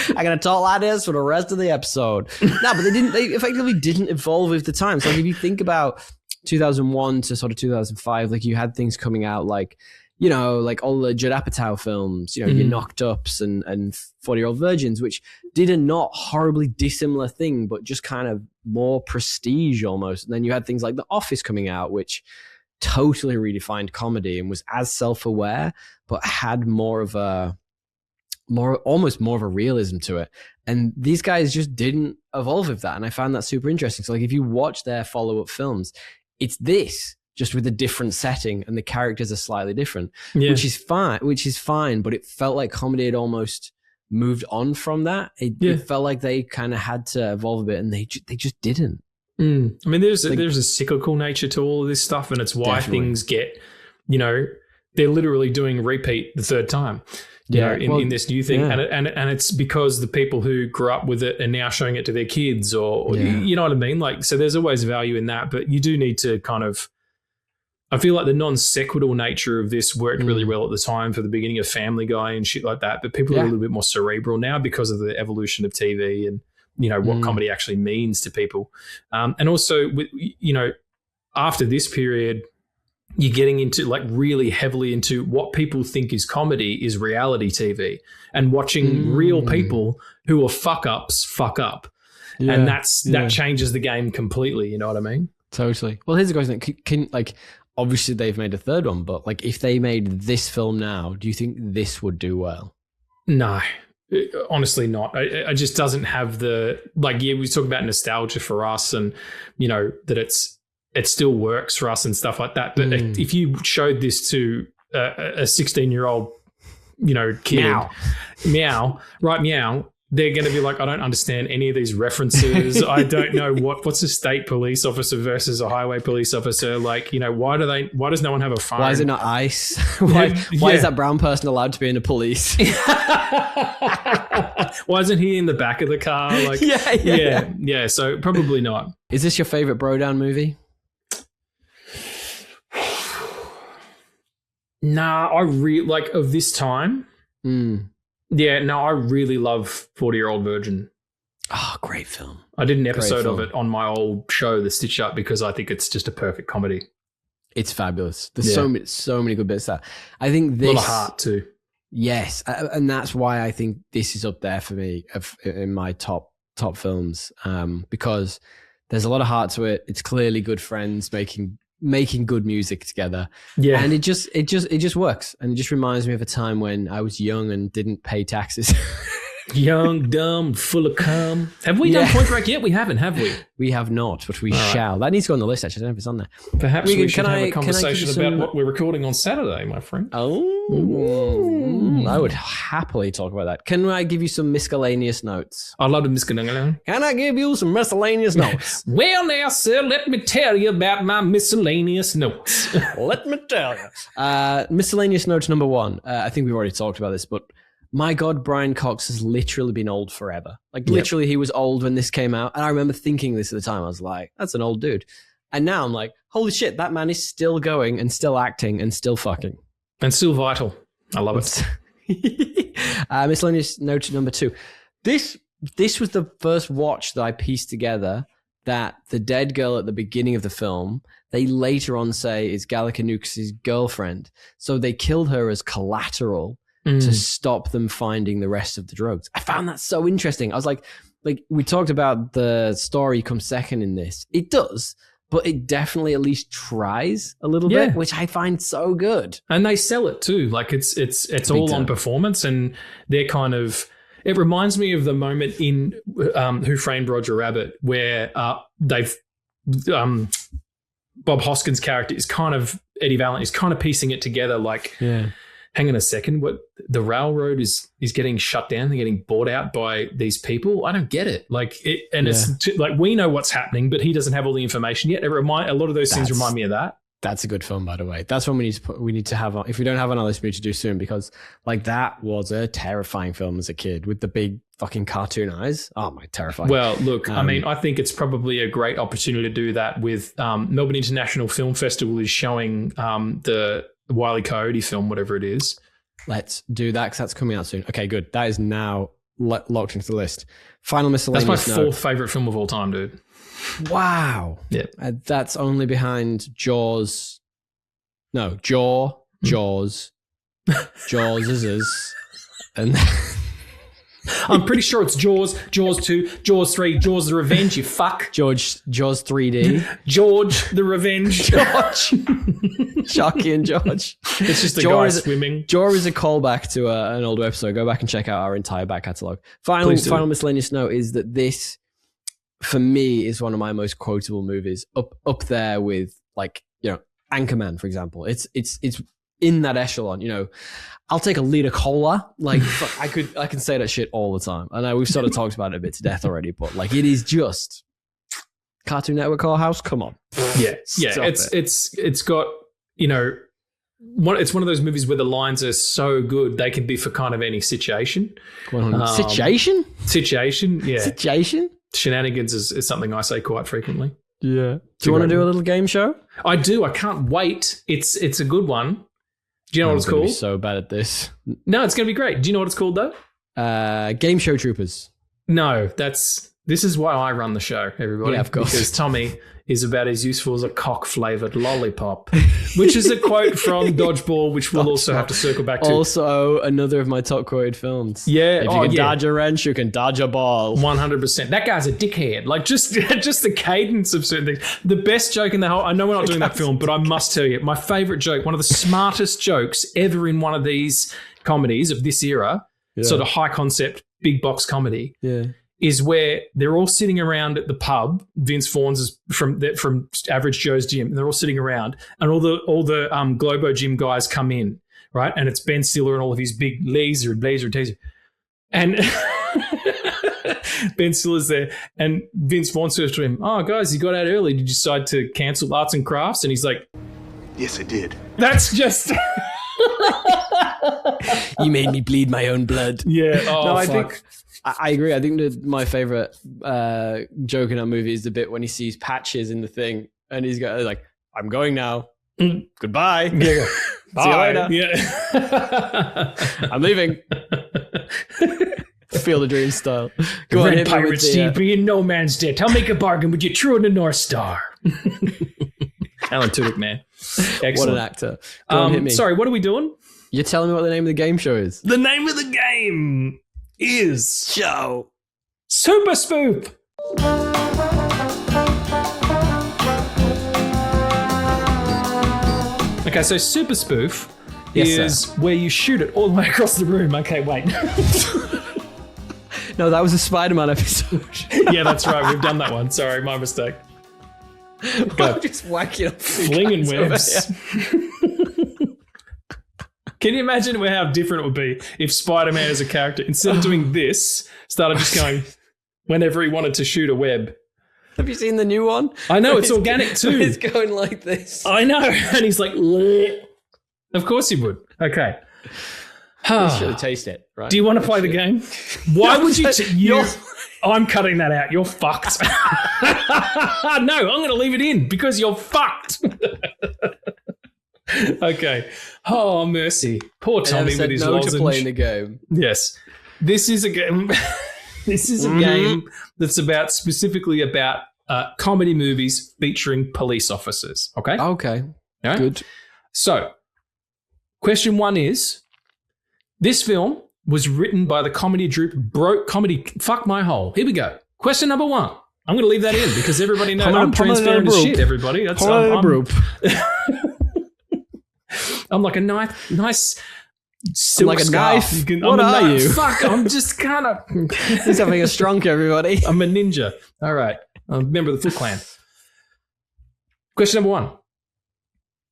I'm gonna talk like this for the rest of the episode. No, but they effectively didn't evolve with the times. Like if you think about 2001 to sort of 2005, like you had things coming out like, you know, like all the Judd Apatow films, you know, your Knocked Ups and 40-Year-Old Virgins, which did a not horribly dissimilar thing, but just kind of more prestige almost. And then you had things like The Office coming out, which totally redefined comedy and was as self-aware, but had almost more of a realism to it. And these guys just didn't evolve with that. And I found that super interesting. So like if you watch their follow-up films, it's this just with a different setting and the characters are slightly different, which is fine. But it felt like comedy had almost moved on from that. It felt like they kind of had to evolve a bit and they just didn't. I mean, there's a cyclical nature to all of this stuff, and it's why things get, you know, they're literally doing repeat the third time, you know, in this new thing, and it's because the people who grew up with it are now showing it to their kids, or you know what I mean. Like, so there's always value in that, but you do need to kind of. I feel like the non sequitur nature of this worked really well at the time for the beginning of Family Guy and shit like that, but people are a little bit more cerebral now because of the evolution of TV and. You know, what comedy actually means to people. And also, you know, after this period, you're getting into like really heavily into what people think is comedy is reality TV and watching real people who are fuck up. Yeah. And that changes the game completely. You know what I mean? Totally. Well, here's the question. Can like, obviously they've made a third one, but like if they made this film now, do you think this would do well? No. Honestly not. It just doesn't have the, like, we talk about nostalgia for us and, you know, that it still works for us and stuff like that. But if you showed this to a 16-year-old, you know, kid, meow, they're going to be like, I don't understand any of these references. I don't know what's a state police officer versus a highway police officer. Like, you know, why does no one have a phone? Why is it not ICE? Why is that brown person allowed to be in the police? Why isn't he in the back of the car? Like, yeah. So probably not. Is this your favorite bro down movie? Nah, I really like of this time. Yeah, no, I really love 40-Year-Old Virgin. Oh, great film. I did an episode of it on my old show, The Stitch Up, because I think it's just a perfect comedy. It's fabulous. There's so many good bits there. I think this... A lot of heart, too. Yes, and that's why I think this is up there for me in my top films, because there's a lot of heart to it. It's clearly good friends making good music together. Yeah. And it just works. And it just reminds me of a time when I was young and didn't pay taxes. Young, dumb, full of cum. Have we done Point Break yet? We haven't, have we? We have not, but we shall. That needs to go on the list, actually. I don't know if it's on there. Perhaps we should have a conversation about what we're recording on Saturday, my friend. Oh, I would happily talk about that. Can I give you some miscellaneous notes? I love the miscellaneous. Can I give you some miscellaneous notes? Well, now, sir, let me tell you about my miscellaneous notes. Let me tell you. Miscellaneous note number 1. I think we've already talked about this, but my God, Brian Cox has literally been old forever. Like, literally, he was old when this came out. And I remember thinking this at the time. I was like, that's an old dude. And now I'm like, holy shit, that man is still going and still acting and still fucking. And still vital. I love it. Miscellaneous note number 2. This was the first watch that I pieced together that the dead girl at the beginning of the film, they later on say is Gallicanukes' girlfriend. So they killed her as collateral to stop them finding the rest of the drugs. I found that so interesting. I was like we talked about the story comes second in this. It does, but it definitely at least tries a little bit, which I find so good. And they sell it too. Like it's all on performance, and they're kind of. It reminds me of the moment in Who Framed Roger Rabbit where they've Bob Hoskins' character is kind of Eddie Valent is kind of piecing it together. Like, hang on a second, what the railroad is getting shut down? They're getting bought out by these people. I don't get it. Like it, and it's like we know what's happening, but he doesn't have all the information yet. A lot of those things remind me of that. That's a good film, by the way. That's one we need to have on. If we don't have on our list, we need to do soon, because like that was a terrifying film as a kid with the big fucking cartoon eyes. Oh my, terrifying. Well, look, I mean, I think it's probably a great opportunity to do that with Melbourne International Film Festival is showing the Wile E. Coyote film, whatever it is. Let's do that because that's coming out soon. Okay, good. That is now locked into the list. Final miscellaneous. That's my 4th favorite film of all time, dude. Wow. Yeah. That's only behind Jaws. No, Jaws. And I'm pretty sure it's Jaws 2, Jaws 3, Jaws the Revenge, you fuck. Jaws 3D. George the Revenge. Sharky and George. It's just a guy swimming. Jaws is a callback to an older episode. Go back and check out our entire back catalogue. Final miscellaneous note is that this, for me, is one of my most quotable movies. Up there with, like, you know, Anchorman, for example. It's in that echelon, you know. I'll take a litre cola. Like, I can say that shit all the time. I know we've sort of talked about it a bit to death already, but like, it is just Cartoon Network Whorehouse. Come on. Yeah. It's got, you know, it's one of those movies where the lines are so good they can be for kind of any situation. Situation? Situation, yeah. Situation? Shenanigans is something I say quite frequently. Yeah. Do you want to do a little game show? I do. I can't wait. It's a good one. Do you know what it's called? I'm so bad at this. No, it's going to be great. Do you know what it's called, though? Game Show Troopers. No, this is why I run the show, everybody. Yeah, of course. Because Tommy is about as useful as a cock-flavoured lollipop, which is a quote from Dodgeball, which we'll also have to circle back to. Also, another of my top quoted films. Yeah. If you can dodge a wrench, you can dodge a ball. 100%. That guy's a dickhead. Like, just the cadence of certain things. The best joke in the whole... I know we're not doing that film, but I must tell you, my favourite joke, one of the smartest jokes ever in one of these comedies of this era, sort of high concept, big box comedy, is where they're all sitting around at the pub. Vince Vaughn's is from Average Joe's Gym, and they're all sitting around, and all the Globo Gym guys come in, right? And it's Ben Stiller and all of his big laser, and Ben Stiller's there, and Vince Vaughn says to him, "Oh, guys, you got out early. Did you decide to cancel Arts and Crafts?" And he's like, Yes, I did. "That's just." You made me bleed my own blood. Yeah. Oh, no, fuck. I agree. I think that my favorite joke in that movie is the bit when he sees Patches in the thing, and he's got like, "I'm going now. Goodbye. Yeah. See you later. Yeah. I'm leaving." Feel the dream style. Go on, Red hit me Pirate with the, Steve, be in no man's debt. I'll make a bargain with you, true in the North Star. Alan Tudyk, man. Excellent. What an actor. Go on, hit me. Sorry, what are we doing? You're telling me what the name of the game show is. The name of the game is Show. Super Spoof. Okay, so Super Spoof is where you shoot it all the way across the room. Okay, wait. No, that was a Spider-Man episode. Yeah, that's right. We've done that one. Sorry, my mistake. I'm just whacking up Flinging webs. Can you imagine how different it would be if Spider-Man as a character, instead of doing this, started just going whenever he wanted to shoot a web? Have you seen the new one? I know, it's organic too. It's going like this. I know. And he's like, bleh. Of course he would. Okay. You should taste it, right? Do you want to play the game? Why would you? I'm cutting that out. You're fucked. No, I'm going to leave it in because you're fucked. Okay. Oh, mercy. Poor Tommy with his lozenge. To playing the game. Yes. This is a game. This is a game that's specifically about comedy movies featuring police officers. Okay. Okay. Yeah? Good. So, question 1 is, this film was written by the comedy troupe Fuck My Hole. Here we go. Question number 1. I'm going to leave that in because everybody knows I'm transparent as shit, everybody. That's I'm like a nice silk like a scarf. knife. What are you? Fuck, I'm just kind of... He's having a strunk, everybody. I'm a ninja. All right. I'm a member of the Foot Clan. Question number 1.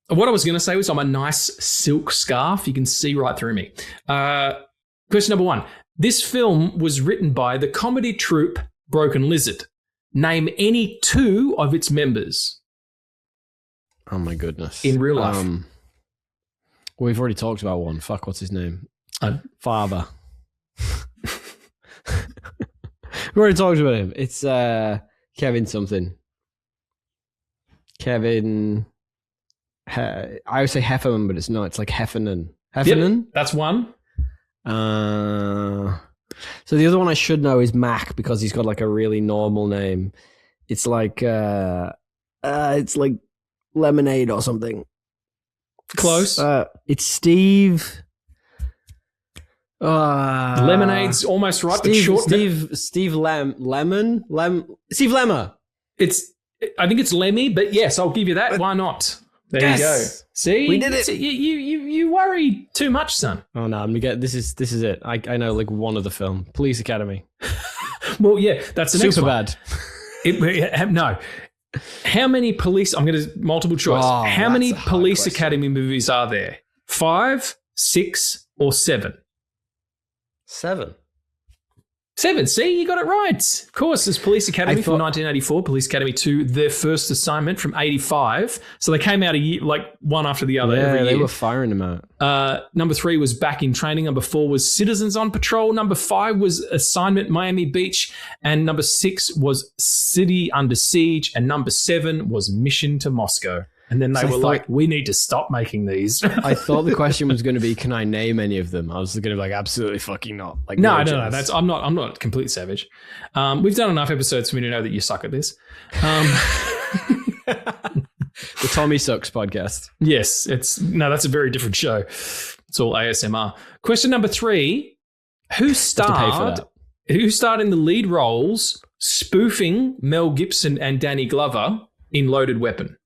What I was going to say was I'm a nice silk scarf. You can see right through me. Question number 1. This film was written by the comedy troupe Broken Lizard. Name any 2 of its members. Oh, my goodness. In real life. We've already talked about one. Fuck, what's his name? Father. We've already talked about him. It's Kevin something. Kevin... I would say Heffernan, but it's not. It's like Heffernan. Heffernan? Yep, that's one. So the other one I should know is Mac because he's got like a really normal name. It's like Lemonade or something. Close. It's Steve. Lemonade's almost right. Steve Lemmer. I think it's Lemmy, but yes, I'll give you that. Why not? There you go. See, we did it. You worry too much, son. Oh no, I'm gonna get this is it. I know like one of the film Police Academy. Well, yeah, that's the next super one. Bad. No. How many police? I'm going to multiple choice. How many Police Academy movies are there? 5, 6, or 7? 7. 7. See, you got it right. Of course, there's Police Academy from 1984, Police Academy 2, Their First Assignment from 85. So they came out a year, like one after the other every year. They were firing them out. Number 3 was Back in Training. Number 4 was Citizens on Patrol. Number 5 was Assignment Miami Beach. And number 6 was City Under Siege. And number 7 was Mission to Moscow. And then they were like, we need to stop making these. I thought the question was going to be, can I name any of them? I was going to be like, absolutely fucking not. Like, no. I'm not a complete savage. We've done enough episodes for me to know that you suck at this. The Tommy Sucks podcast. Yes, that's a very different show. It's all ASMR. Question number 3: Who starred in the lead roles spoofing Mel Gibson and Danny Glover in Loaded Weapon?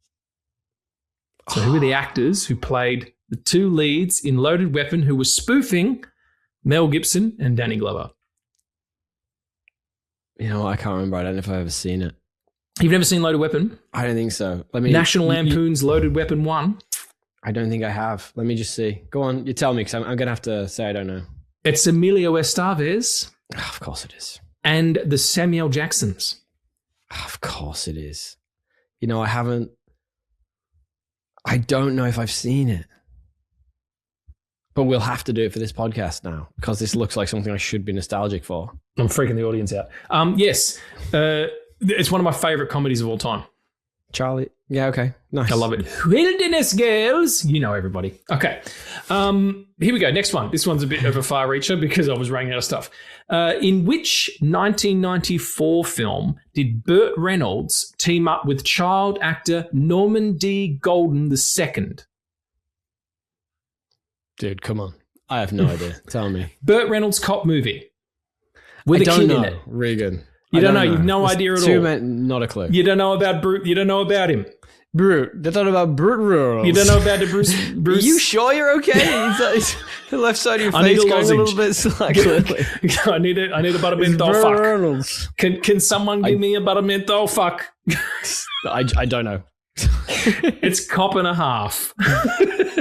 So who were the actors who played the 2 leads in Loaded Weapon who were spoofing Mel Gibson and Danny Glover? You know, I can't remember. I don't know if I've ever seen it. You've never seen Loaded Weapon? I don't think so. National Lampoon's Loaded Weapon 1? I don't think I have. Let me just see. Go on, you tell me because I'm going to have to say I don't know. It's Emilio Estevez. Oh, of course it is. and the Samuel Jacksons. Of course it is. You know, I don't know if I've seen it. But we'll have to do it for this podcast now because this looks like something I should be nostalgic for. I'm freaking the audience out. Yes. It's one of my favorite comedies of all time. Charlie. Yeah, okay. Nice. I love it. Wilderness Girls. You know everybody. Okay. Here we go. Next one. This one's a bit of a far reacher because I was running out of stuff. In which 1994 film did Burt Reynolds team up with child actor Norman D. Golden II? Dude, come on. I have no idea. Tell me. Burt Reynolds cop movie. With a kid in it. Regan. You don't know. You've no idea at all. Not a clue. You don't know about Brute. You don't know about him. Brute. They thought about Brute rules. You don't know about the Bruce. Are you sure you're okay? He's the left side of your face going a little bit slack. I need a buttermint fuck. Reynolds. Can someone give me a buttermint fuck? I don't know. It's cop and a half.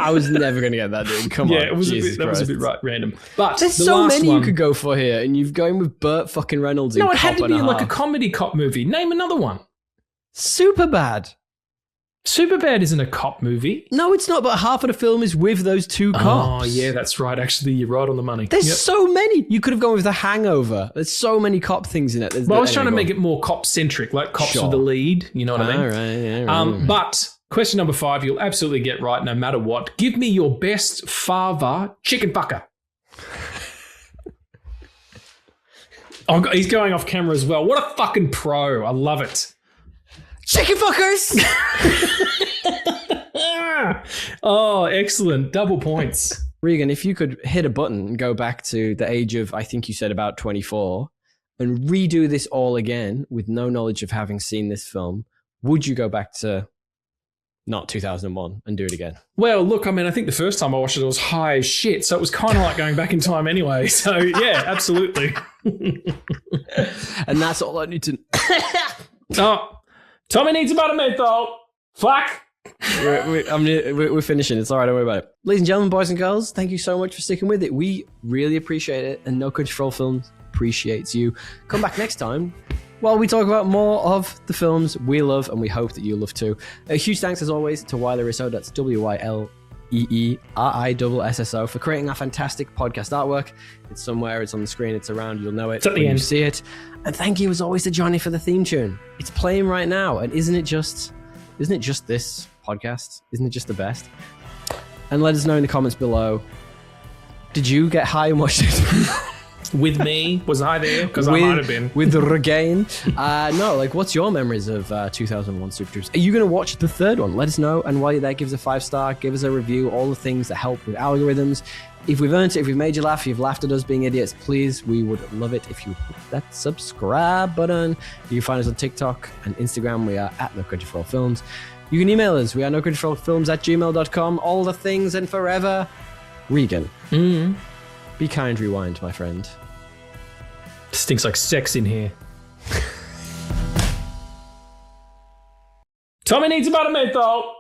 I was never going to get that, dude. Come on. Yeah, that was a bit random. But there's so many you could go for here, and you've going with Burt fucking Reynolds. No, it had to be like a comedy cop movie. Name another one. Superbad. Superbad isn't a cop movie. No, it's not, but half of the film is with those two cops. Oh, yeah, that's right. Actually, you're right on the money. There's so many. You could have gone with The Hangover. There's so many cop things in it. I was trying to make it more cop-centric, like cops with the lead. You know what I mean? Right. But question number 5, you'll absolutely get right no matter what. Give me your best father chicken fucker. Oh, he's going off camera as well. What a fucking pro. I love it. Chicken fuckers! Oh, excellent. Double points. Regan, if you could hit a button and go back to the age of, I think you said about 24, and redo this all again with no knowledge of having seen this film, would you go back to not 2001 and do it again? Well, look, I mean, I think the first time I watched it, I was high as shit, so it was kind of like going back in time anyway. So, yeah, absolutely. And that's all I need to Oh, Tommy needs a buttermint, though. Fuck. We're finishing. It's all right. Don't worry about it. Ladies and gentlemen, boys and girls, thank you so much for sticking with it. We really appreciate it, and No Country for Old Films appreciates you. Come back next time while we talk about more of the films we love, and we hope that you love too. A huge thanks, as always, to Wyler Risso. That's WYLEERISSO for creating our fantastic podcast artwork. It's somewhere. It's on the screen. It's around. You'll know it when you see it. And thank you, as always, to Johnny for the theme tune. It's playing right now, and isn't it just this podcast? Isn't it just the best? And let us know in the comments below. Did you get high and watch this? With me? Was I there? Because I might have been. With the regain? No, like, what's your memories of 2001 Super Troops? Are you going to watch the third one? Let us know. And while you're there, give us a 5-star, give us a review, all the things that help with algorithms. If we've earned it, if we've made you laugh, if you've laughed at us being idiots, please, we would love it if you hit that subscribe button. You can find us on TikTok and Instagram. We are at No Country for Old Films. You can email us. We are nocountryforfilms@gmail.com. All the things and forever. Regan. Mm-hmm. Be kind, rewind, my friend. Stinks like sex in here. Tommy needs a buttermint, though.